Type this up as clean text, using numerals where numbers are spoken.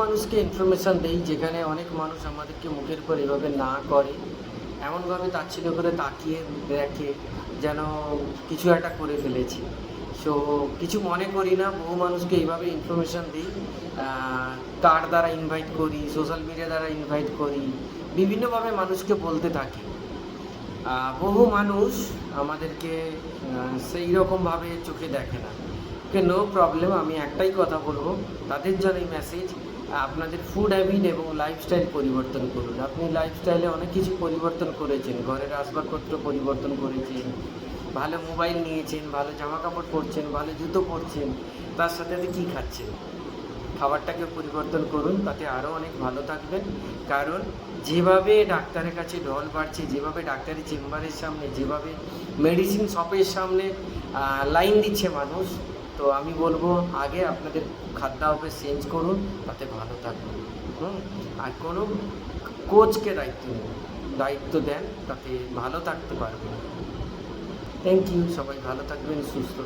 মানুষকে ইনফরমেশান দেই, যেখানে অনেক মানুষ আমাদেরকে মুখের উপর এভাবে না করে, এমনভাবে তাচ্ছিল্য করে তাকিয়ে দেখে যেন কিছু একটা করে ফেলেছি। সো কিছু মনে করি না, বহু মানুষকে এইভাবে ইনফরমেশান দিই। কার্ড দ্বারা ইনভাইট করি, সোশ্যাল মিডিয়া দ্বারা ইনভাইট করি, বিভিন্নভাবে মানুষকে বলতে থাকি। বহু মানুষ আমাদেরকে সেই রকমভাবে চোখে দেখে না। ওকে, নো প্রবলেম। আমি একটাই কথা বলবো তাদের জন্য এই মেসেজ, আপনাদের ফুড হ্যাবিট এবং লাইফস্টাইল পরিবর্তন করুন। আপনি লাইফস্টাইলে অনেক কিছু পরিবর্তন করেছেন, ঘরের আসবাবপত্র পরিবর্তন করেছেন, ভালো মোবাইল নিয়েছেন, ভালো জামা কাপড় পরছেন, ভালো জুতো পরছেন, তার সাথে সাথে কী খাচ্ছেন? খাবারটাকে পরিবর্তন করুন, তাতে আরও অনেক ভালো থাকবেন। কারণ যেভাবে ডাক্তারের কাছে ঢল বাড়ছে, যেভাবে ডাক্তারি চেম্বারের সামনে, যেভাবে মেডিসিন শপের সামনে লাইন দিচ্ছে মানুষ, তো আমি বলবো আগে আপনাদের খাদ্যাভ্যাস চেঞ্জ করুন, তাতে ভালো থাকবেন। আর কোনো কোচকে দায়িত্ব দেন, তাতে ভালো থাকতে পারবেন। Thank you. সবাই ভালো থাকবেন, সুস্থ